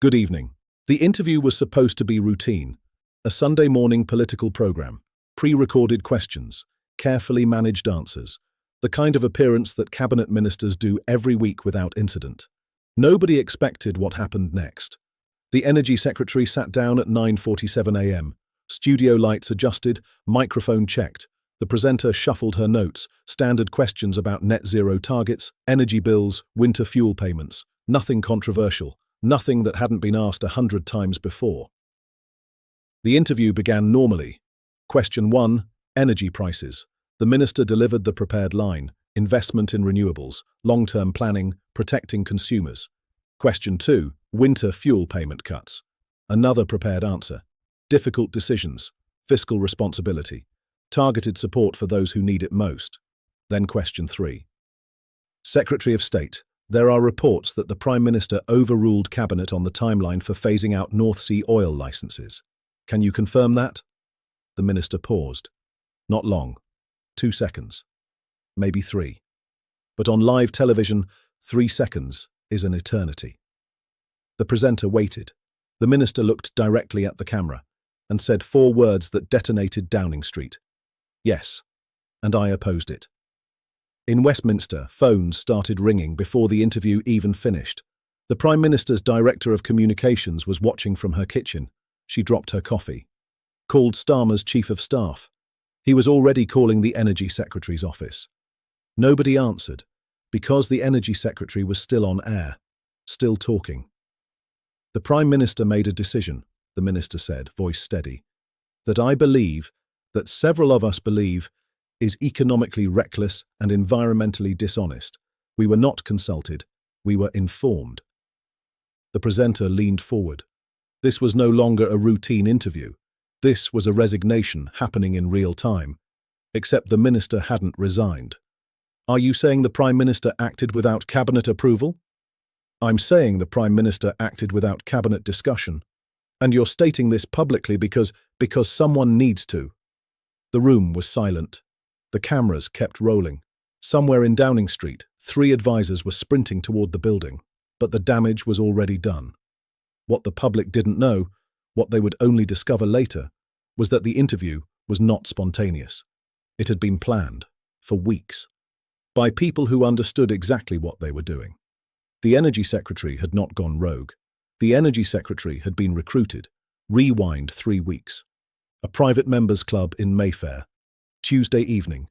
Good evening. The interview was supposed to be routine. A Sunday morning political program. Pre-recorded questions. Carefully managed answers. The kind of appearance that cabinet ministers do every week without incident. Nobody expected what happened next. The Energy Secretary sat down at 9:47 a.m. Studio lights adjusted, microphone checked. The presenter shuffled her notes, standard questions about net zero targets, energy bills, winter fuel payments. Nothing controversial. Nothing that hadn't been asked 100 times before. The interview began normally. Question 1, energy prices. The minister delivered the prepared line, investment in renewables, long-term planning, protecting consumers. Question 2, winter fuel payment cuts. Another prepared answer. Difficult decisions, fiscal responsibility, targeted support for those who need it most. Then question 3. Secretary of State. There are reports that the Prime Minister overruled Cabinet on the timeline for phasing out North Sea oil licenses. Can you confirm that? The Minister paused. Not long. 2 seconds. Maybe 3. But on live television, 3 seconds is an eternity. The presenter waited. The Minister looked directly at the camera and said 4 words that detonated Downing Street. Yes, and I opposed it. In Westminster, phones started ringing before the interview even finished. The Prime Minister's Director of Communications was watching from her kitchen. She dropped her coffee. Called Starmer's Chief of Staff. He was already calling the Energy Secretary's office. Nobody answered, because the Energy Secretary was still on air, still talking. The Prime Minister made a decision, the Minister said, voice steady, that I believe, that several of us believe, is economically reckless and environmentally dishonest. We were not consulted, we were informed. The presenter leaned forward. This was no longer a routine interview. This was a resignation happening in real time, except the minister hadn't resigned. Are you saying the Prime Minister acted without cabinet approval? I'm saying the Prime Minister acted without cabinet discussion. And you're stating this publicly because someone needs to. The room was silent. The cameras kept rolling. Somewhere in Downing Street, 3 advisors were sprinting toward the building, but the damage was already done. What the public didn't know, what they would only discover later, was that the interview was not spontaneous. It had been planned, for weeks, by people who understood exactly what they were doing. The Energy Secretary had not gone rogue. The Energy Secretary had been recruited. Rewind 3 weeks. A private members' club in Mayfair. Tuesday evening.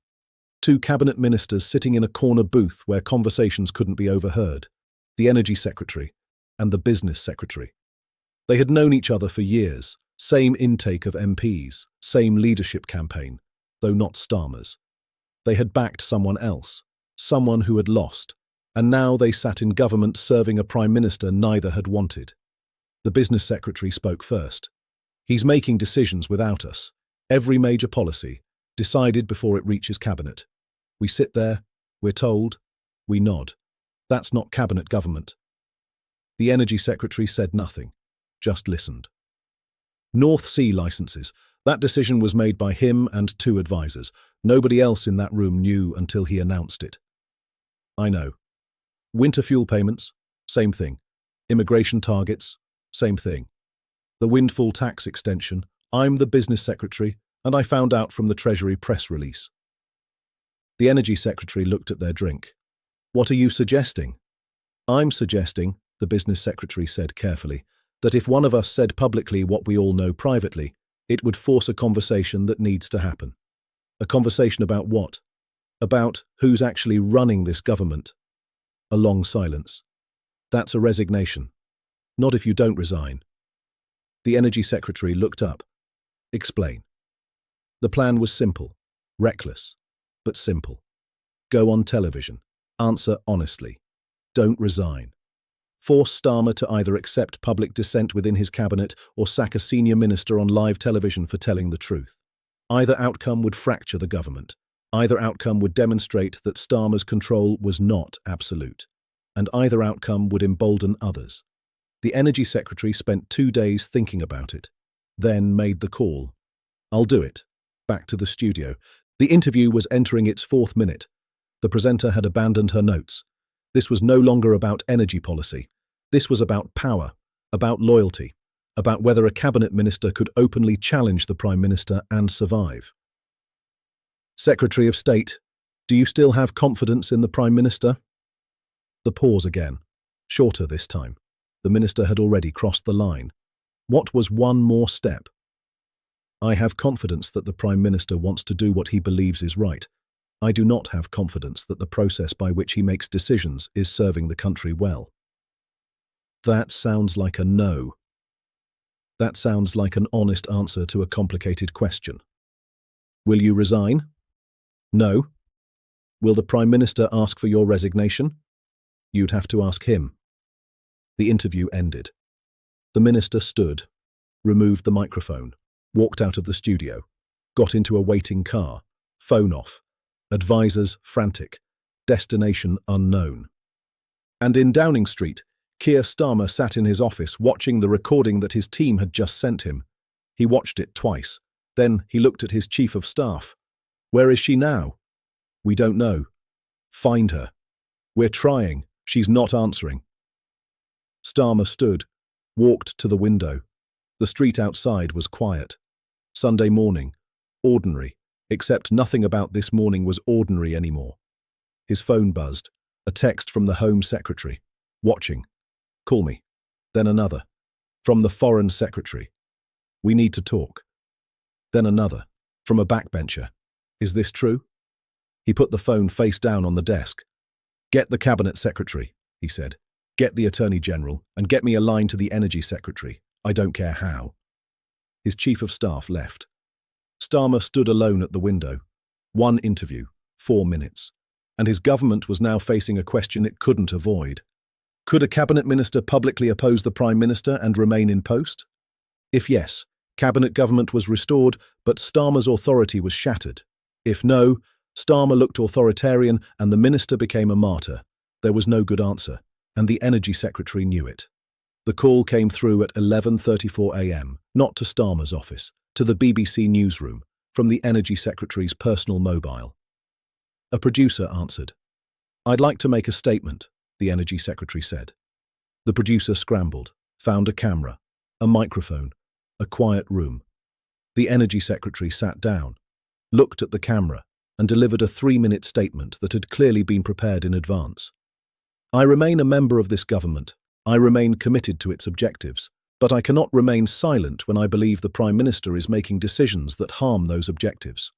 2 cabinet ministers sitting in a corner booth where conversations couldn't be overheard. The Energy Secretary and the Business Secretary. They had known each other for years. Same intake of MPs, same leadership campaign, though not Starmer's. They had backed someone else, someone who had lost, and now they sat in government serving a Prime Minister neither had wanted. The Business Secretary spoke first. He's making decisions without us. Every major policy, decided before it reaches Cabinet. We sit there, we're told, we nod. That's not Cabinet government. The Energy Secretary said nothing, just listened. North Sea licenses. That decision was made by him and 2 advisors. Nobody else in that room knew until he announced it. I know. Winter fuel payments? Same thing. Immigration targets? Same thing. The windfall tax extension? I'm the Business Secretary, and I found out from the Treasury press release. The Energy Secretary looked at their drink. What are you suggesting? I'm suggesting, the Business Secretary said carefully, that if one of us said publicly what we all know privately, it would force a conversation that needs to happen. A conversation about what? About who's actually running this government. A long silence. That's a resignation. Not if you don't resign. The Energy Secretary looked up. Explain. The plan was simple, reckless, but simple. Go on television. Answer honestly. Don't resign. Force Starmer to either accept public dissent within his cabinet or sack a senior minister on live television for telling the truth. Either outcome would fracture the government. Either outcome would demonstrate that Starmer's control was not absolute. And either outcome would embolden others. The Energy Secretary spent 2 days thinking about it, then made the call. I'll do it. Back to the studio. The interview was entering its 4th minute. The presenter had abandoned her notes. This was no longer about energy policy. This was about power. about loyalty, about whether a cabinet minister could openly challenge the Prime Minister and survive. Secretary of State, do you still have confidence in the Prime Minister? The pause again, shorter this time. The minister had already crossed the line. What was one more step? I have confidence that the Prime Minister wants to do what he believes is right. I do not have confidence that the process by which he makes decisions is serving the country well. That sounds like a no. That sounds like an honest answer to a complicated question. Will you resign? No. Will the Prime Minister ask for your resignation? You'd have to ask him. The interview ended. The minister stood, removed the microphone, walked out of the studio, got into a waiting car, phone off, advisors frantic, destination unknown. And in Downing Street, Keir Starmer sat in his office watching the recording that his team had just sent him. He watched it twice. Then he looked at his chief of staff. Where is she now? We don't know. Find her. We're trying. She's not answering. Starmer stood, walked to the window. The street outside was quiet. Sunday morning. Ordinary, except nothing about this morning was ordinary anymore. His phone buzzed. A text from the Home Secretary. Watching. Call me. Then another. From the Foreign Secretary. We need to talk. Then another. From a backbencher. Is this true? He put the phone face down on the desk. Get the Cabinet Secretary, he said. Get the Attorney General and get me a line to the Energy Secretary. I don't care how. His Chief of Staff left. Starmer stood alone at the window. One interview, 4 minutes. And his government was now facing a question it couldn't avoid. Could a cabinet minister publicly oppose the Prime Minister and remain in post? If yes, cabinet government was restored, but Starmer's authority was shattered. If no, Starmer looked authoritarian and the minister became a martyr. There was no good answer, and the Energy Secretary knew it. The call came through at 11:34 a.m., not to Starmer's office, to the BBC newsroom, from the Energy Secretary's personal mobile. A producer answered. I'd like to make a statement, the Energy Secretary said. The producer scrambled, found a camera, a microphone, a quiet room. The Energy Secretary sat down, looked at the camera, and delivered a 3-minute statement that had clearly been prepared in advance. I remain a member of this government. I remain committed to its objectives, but I cannot remain silent when I believe the Prime Minister is making decisions that harm those objectives.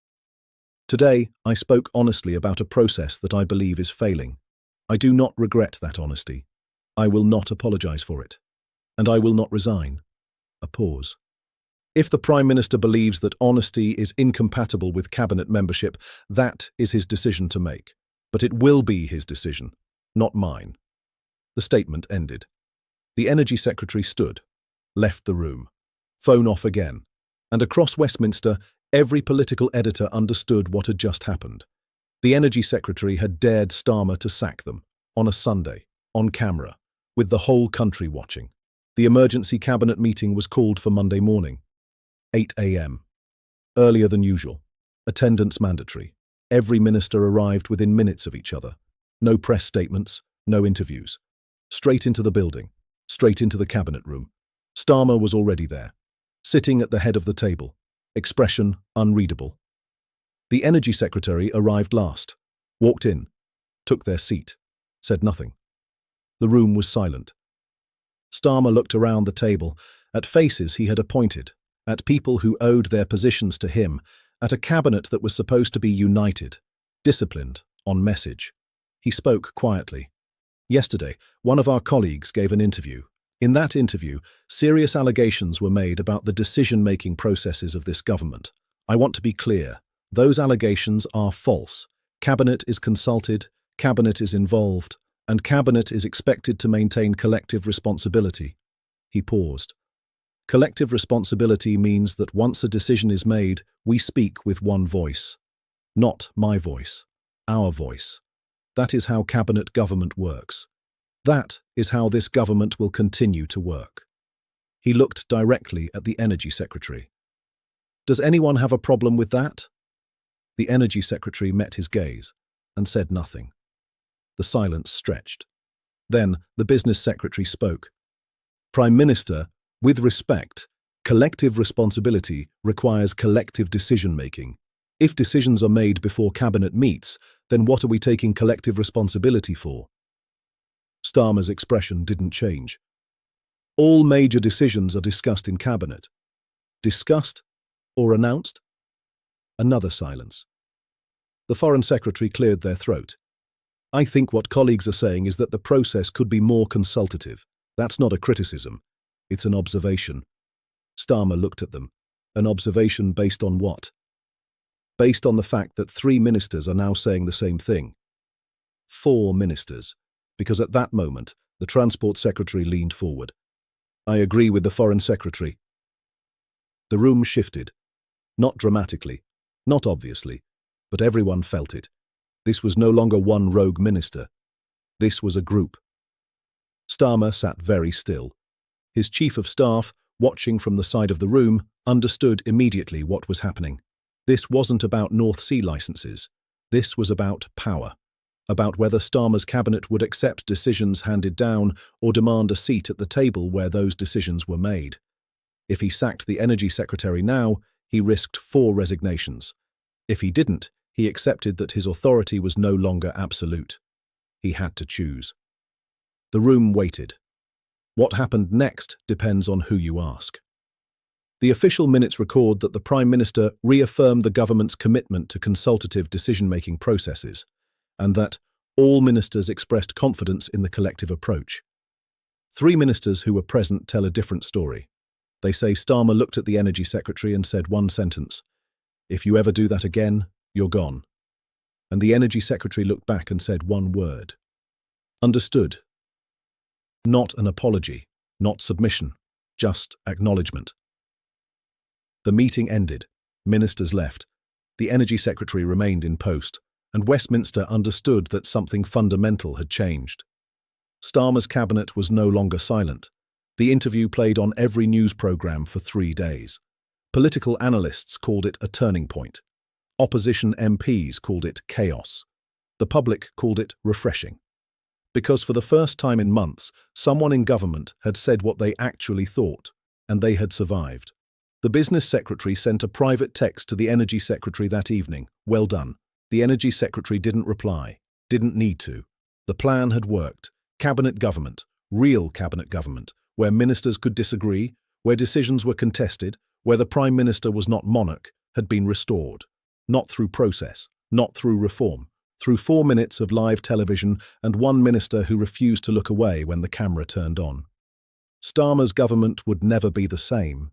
Today, I spoke honestly about a process that I believe is failing. I do not regret that honesty. I will not apologise for it. And I will not resign. A pause. If the Prime Minister believes that honesty is incompatible with cabinet membership, that is his decision to make. But it will be his decision, not mine. The statement ended. The Energy Secretary stood, left the room, phone off again, and across Westminster, every political editor understood what had just happened. The Energy Secretary had dared Starmer to sack them, on a Sunday, on camera, with the whole country watching. The emergency cabinet meeting was called for Monday morning, 8 a.m. Earlier than usual. Attendance mandatory. Every minister arrived within minutes of each other. No press statements, no interviews. Straight into the building, straight into the cabinet room. Starmer was already there, sitting at the head of the table, expression unreadable. The Energy Secretary arrived last, walked in, took their seat, said nothing. The room was silent. Starmer looked around the table, at faces he had appointed, at people who owed their positions to him, at a cabinet that was supposed to be united, disciplined, on message. He spoke quietly. Yesterday, one of our colleagues gave an interview. In that interview, serious allegations were made about the decision-making processes of this government. I want to be clear. Those allegations are false. Cabinet is consulted, Cabinet is involved, and Cabinet is expected to maintain collective responsibility. He paused. Collective responsibility means that once a decision is made, we speak with one voice. Not my voice, our voice. That is how cabinet government works. That is how this government will continue to work. He looked directly at the Energy Secretary. Does anyone have a problem with that? The Energy Secretary met his gaze and said nothing. The silence stretched. Then the Business Secretary spoke. Prime Minister, with respect, collective responsibility requires collective decision-making. If decisions are made before Cabinet meets, then what are we taking collective responsibility for? Starmer's expression didn't change. All major decisions are discussed in Cabinet. Discussed or announced? Another silence. The Foreign Secretary cleared their throat. I think what colleagues are saying is that the process could be more consultative. That's not a criticism. It's an observation. Starmer looked at them. An observation based on what? Based on the fact that 3 ministers are now saying the same thing. 4 ministers. Because at that moment, the Transport Secretary leaned forward. I agree with the Foreign Secretary. The room shifted. Not dramatically, not obviously, but everyone felt it. This was no longer one rogue minister. This was a group. Starmer sat very still. His chief of staff, watching from the side of the room, understood immediately what was happening. This wasn't about North Sea licenses. This was about power. About whether Starmer's cabinet would accept decisions handed down or demand a seat at the table where those decisions were made. If he sacked the Energy Secretary now, he risked 4 resignations. If he didn't, he accepted that his authority was no longer absolute. He had to choose. The room waited. What happened next depends on who you ask. The official minutes record that the Prime Minister reaffirmed the government's commitment to consultative decision-making processes, and that all ministers expressed confidence in the collective approach. 3 ministers who were present tell a different story. They say Starmer looked at the Energy Secretary and said one sentence, "If you ever do that again, you're gone." And the Energy Secretary looked back and said one word. Understood. Not an apology, not submission, just acknowledgement. The meeting ended. Ministers left. The Energy Secretary remained in post, and Westminster understood that something fundamental had changed. Starmer's cabinet was no longer silent. The interview played on every news programme for 3 days. Political analysts called it a turning point. Opposition MPs called it chaos. The public called it refreshing. Because for the first time in months, someone in government had said what they actually thought, and they had survived. The Business Secretary sent a private text to the Energy Secretary that evening. Well done. The Energy Secretary didn't reply. Didn't need to. The plan had worked. Cabinet government. Real cabinet government. Where ministers could disagree, where decisions were contested, where the Prime Minister was not monarch, had been restored. Not through process, not through reform, through 4 minutes of live television and 1 minister who refused to look away when the camera turned on. Starmer's government would never be the same.